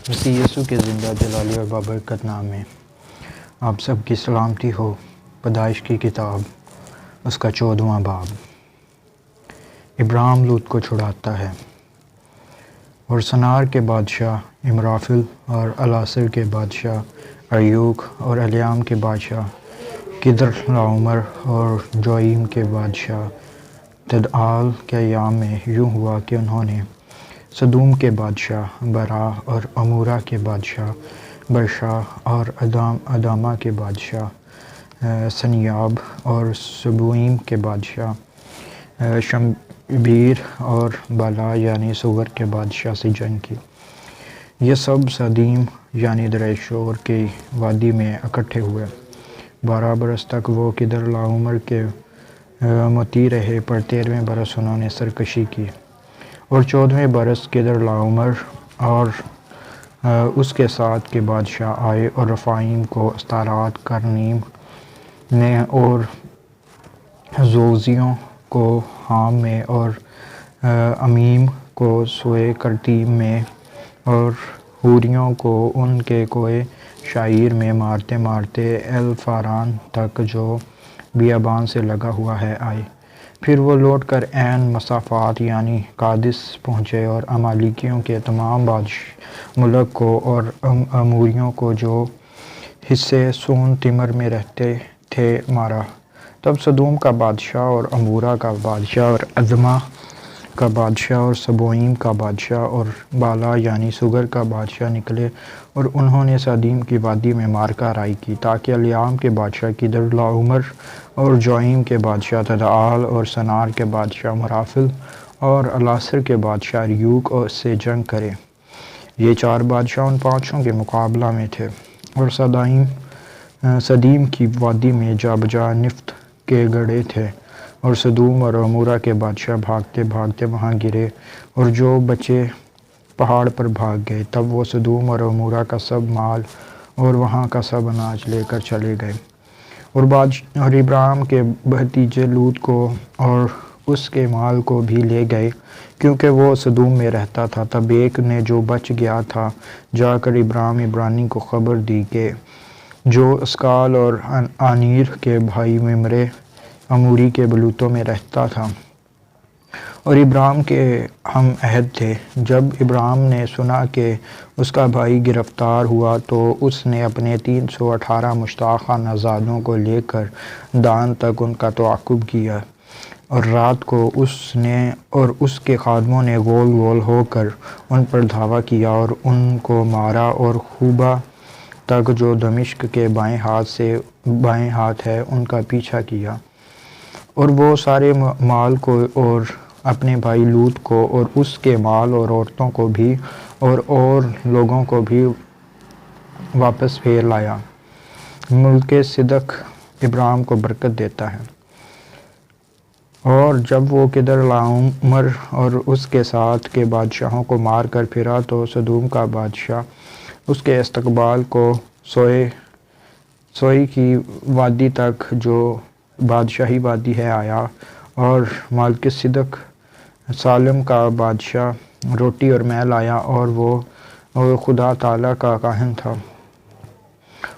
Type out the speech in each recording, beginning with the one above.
مسیح یسوع کے زندہ جلالی اور بابرکت نام میں آپ سب کی سلامتی ہو۔ پیدائش کی کتاب اس کا 14واں باب۔ ابراہیم لوط کو چھڑاتا ہے۔ اور سنار کے بادشاہ امرافل اور الاصر کے بادشاہ اریوک اور الیام کے بادشاہ کدر لاعمر اور جوئیم کے بادشاہ تدعال کے ایام میں یوں ہوا کہ انہوں نے سدوم کے بادشاہ برا اور امورا کے بادشاہ برشا اور ادامہ کے بادشاہ سنیاب اور سبوئیم کے بادشاہ شمبیر اور بالا یعنی سور کے بادشاہ سے جنگ کی۔ یہ سب سدیم یعنی درِ شور کی وادی میں اکٹھے ہوئے۔ 12 برس تک وہ کدر لاعمر کے مطیع رہے، پر 13ویں برس انہوں نے سرکشی کی۔ اور 14ویں برس کدر لاعمر اور اس کے ساتھ کے بادشاہ آئے اور رفائیم کو استارات کرنیم میں اور زوزیوں کو حام میں اور امیم کو سوئے کرتیم میں اور حوریوں کو ان کے کوئے شعیر میں مارتے مارتے الفاران تک جو بیابان سے لگا ہوا ہے آئے۔ پھر وہ لوٹ کر عین مسافات یعنی قادس پہنچے اور امالیکیوں کے تمام ملک کو اور اموریوں کو جو حصے سون تمر میں رہتے تھے مارا۔ تب سدوم کا بادشاہ اور امورا کا بادشاہ اور ادمہ کا بادشاہ اور سبوئیم کا بادشاہ اور بالا یعنی سگر کا بادشاہ نکلے اور انہوں نے سدیم کی وادی میں مارکہ رائی کی، تاکہ الیام کے بادشاہ کدر لاعمر اور جوئیم کے بادشاہ تدعال اور سنار کے بادشاہ مرافل اور الاصر کے بادشاہ اریوک سے جنگ کرے۔ یہ 4 بادشاہ ان 5 کے مقابلہ میں تھے۔ اور سدیم کی وادی میں جا بجا نفط کے گڑھے تھے، اور سدوم اور امورا کے بادشاہ بھاگتے بھاگتے وہاں گرے، اور جو بچے پہاڑ پر بھاگ گئے۔ تب وہ سدوم اور امورا کا سب مال اور وہاں کا سب اناج لے کر چلے گئے، اور ابراہیم کے بھتیجے لوط کو اور اس کے مال کو بھی لے گئے، کیونکہ وہ سدوم میں رہتا تھا۔ تب ایک نے جو بچ گیا تھا جا کر ابراہیم عبرانی کو خبر دی کہ جو اسکال اور آنیر کے بھائی ممرے اموری کے بلوتوں میں رہتا تھا اور ابراہیم کے ہم عہد تھے۔ جب ابراہیم نے سنا کہ اس کا بھائی گرفتار ہوا تو اس نے اپنے 318 مشتاق نوزادوں کو لے کر دان تک ان کا تعاقب کیا، اور رات کو اس نے اور اس کے خادموں نے گول گول ہو کر ان پر دھاوا کیا اور ان کو مارا، اور خوبا تک جو دمشق کے بائیں ہاتھ ہے ان کا پیچھا کیا، اور وہ سارے مال کو اور اپنے بھائی لوط کو اور اس کے مال اور عورتوں کو بھی اور لوگوں کو بھی واپس پھیر لایا۔ ملک صدق ابراہیم کو برکت دیتا ہے۔ اور جب وہ کدر لاعمر اور اس کے ساتھ کے بادشاہوں کو مار کر پھرا تو سدوم کا بادشاہ اس کے استقبال کو سوئی کی وادی تک جو بادشاہی وادی ہے آیا، اور ملک صدق سالم کا بادشاہ روٹی اور میل آیا، اور وہ خدا تعالیٰ کا کاہن تھا،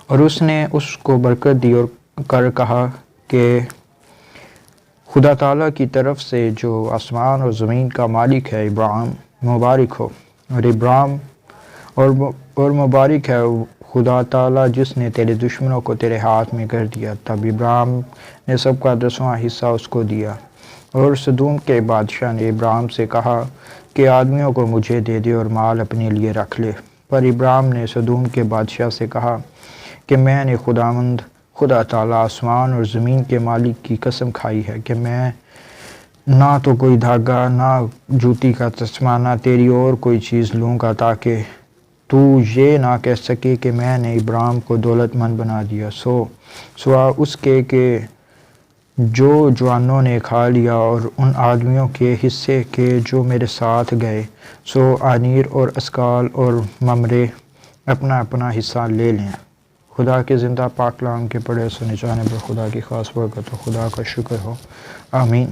اور اس نے اس کو برکت دی اور کہا کہ خدا تعالیٰ کی طرف سے جو آسمان اور زمین کا مالک ہے ابراہیم مبارک ہو، اور مبارک ہے خدا تعالیٰ جس نے تیرے دشمنوں کو تیرے ہاتھ میں کر دیا۔ تب ابراہیم نے سب کا 10واں حصہ اس کو دیا۔ اور سدوم کے بادشاہ نے ابراہیم سے کہا کہ آدمیوں کو مجھے دے دے اور مال اپنے لیے رکھ لے، پر ابراہیم نے سدوم کے بادشاہ سے کہا کہ میں نے خدا تعالیٰ آسمان اور زمین کے مالک کی قسم کھائی ہے کہ میں نہ تو کوئی دھاگا، نہ جوتی کا تسمہ، نہ تیری اور کوئی چیز لوں گا، تاکہ تو یہ نہ کہہ سکے کہ میں نے ابراہیم کو دولت مند بنا دیا، سوا اس کے کہ جو جوانوں نے کھا لیا، اور ان آدمیوں کے حصے کے جو میرے ساتھ گئے، سو آنیر اور اسکال اور ممرے اپنا اپنا حصہ لے لیں۔ خدا کے زندہ پاک کلام کے پڑھے سنے جانے پر خدا کی خاص برکت و خدا کا شکر ہو، آمین۔